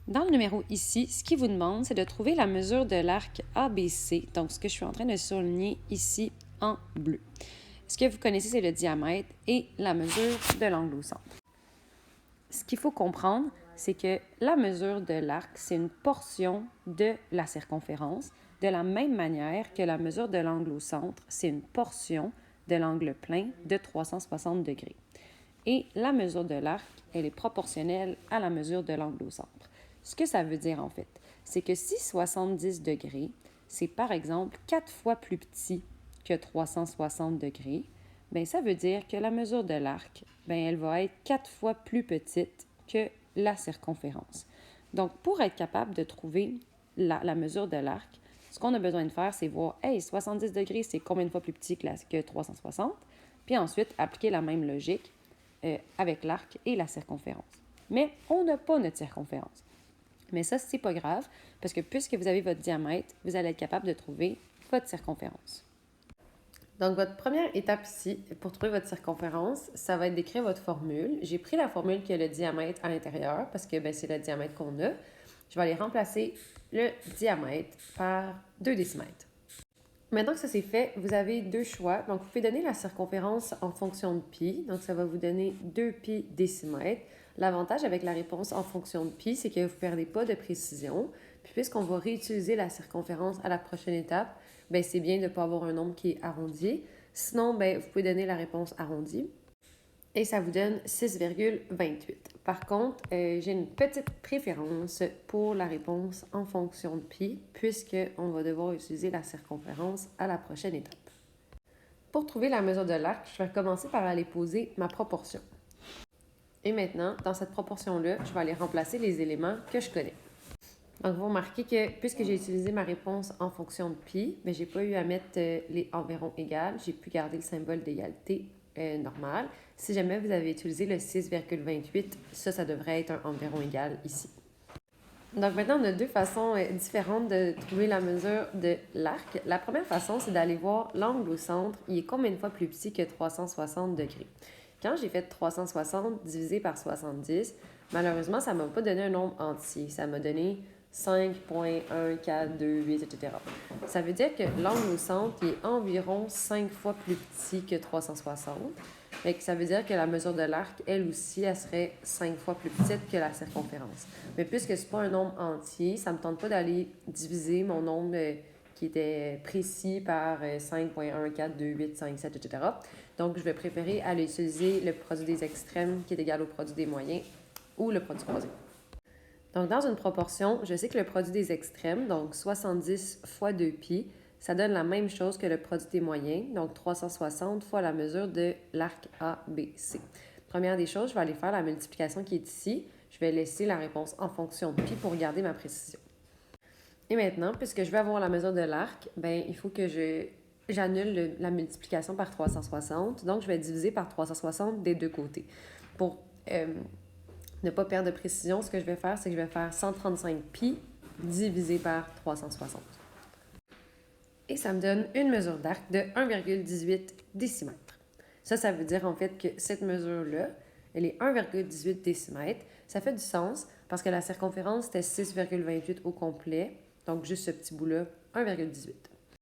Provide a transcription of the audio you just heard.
Dans le numéro ici, ce qu'il vous demande, c'est de trouver la mesure de l'arc ABC, donc ce que je suis en train de souligner ici en bleu. Ce que vous connaissez, c'est le diamètre et la mesure de l'angle au centre. Ce qu'il faut comprendre, c'est que la mesure de l'arc, c'est une portion de la circonférence, de la même manière que la mesure de l'angle au centre, c'est une portion de l'angle plein de 360 degrés. Et la mesure de l'arc, elle est proportionnelle à la mesure de l'angle au centre. Ce que ça veut dire en fait, c'est que si 70 degrés, c'est par exemple 4 fois plus petit que 360 degrés, bien, ça veut dire que la mesure de l'arc, bien, elle va être 4 fois plus petite que la circonférence. Donc, pour être capable de trouver la mesure de l'arc, ce qu'on a besoin de faire, c'est voir, hey, 70 degrés, c'est combien de fois plus petit que 360? Puis ensuite, appliquer la même logique avec l'arc et la circonférence. Mais on n'a pas notre circonférence. Mais ça, c'est pas grave, parce que puisque vous avez votre diamètre, vous allez être capable de trouver votre circonférence. Donc, votre première étape ici, pour trouver votre circonférence, ça va être d'écrire votre formule. J'ai pris la formule qui a le diamètre à l'intérieur, parce que c'est le diamètre qu'on a. Je vais aller remplacer le diamètre par 2 décimètres. Maintenant que ça c'est fait, vous avez deux choix. Donc, vous pouvez donner la circonférence en fonction de pi. Donc, ça va vous donner 2 pi décimètres. L'avantage avec la réponse en fonction de pi, c'est que vous ne perdez pas de précision. Puis, puisqu'on va réutiliser la circonférence à la prochaine étape, bien, c'est bien de ne pas avoir un nombre qui est arrondi. Sinon, bien, vous pouvez donner la réponse arrondie. Et ça vous donne 6,28. Par contre, j'ai une petite préférence pour la réponse en fonction de pi, puisqu'on va devoir utiliser la circonférence à la prochaine étape. Pour trouver la mesure de l'arc, je vais commencer par aller poser ma proportion. Et maintenant, dans cette proportion-là, je vais aller remplacer les éléments que je connais. Donc, vous remarquez que puisque j'ai utilisé ma réponse en fonction de pi, mais je n'ai pas eu à mettre les environs égales, j'ai pu garder le symbole d'égalité normal. Si jamais vous avez utilisé le 6,28, ça devrait être un environ égal ici. Donc maintenant, on a deux façons différentes de trouver la mesure de l'arc. La première façon, c'est d'aller voir l'angle au centre. Il est combien de fois plus petit que 360 degrés? Quand j'ai fait 360 divisé par 70, malheureusement, ça ne m'a pas donné un nombre entier. Ça m'a donné 5,1428, etc. Ça veut dire que l'angle au centre est environ 5 fois plus petit que 360. Et ça veut dire que la mesure de l'arc, elle aussi, elle serait 5 fois plus petite que la circonférence. Mais puisque ce n'est pas un nombre entier, ça ne me tente pas d'aller diviser mon nombre qui était précis par 5,142857, etc. Donc, je vais préférer aller utiliser le produit des extrêmes qui est égal au produit des moyens ou le produit croisé. Donc, dans une proportion, je sais que le produit des extrêmes, donc 70 fois 2pi, ça donne la même chose que le produit des moyens, donc 360 fois la mesure de l'arc ABC. Première des choses, je vais aller faire la multiplication qui est ici. Je vais laisser la réponse en fonction de pi pour garder ma précision. Et maintenant, puisque je veux avoir la mesure de l'arc, bien, il faut que j'annule la multiplication par 360. Donc, je vais diviser par 360 des deux côtés. Pour ne pas perdre de précision, ce que je vais faire, c'est que je vais faire 135 pi divisé par 360. Et ça me donne une mesure d'arc de 1,18 décimètres. Ça veut dire en fait que cette mesure-là, elle est 1,18 décimètres. Ça fait du sens parce que la circonférence était 6,28 au complet. Donc, juste ce petit bout-là, 1,18.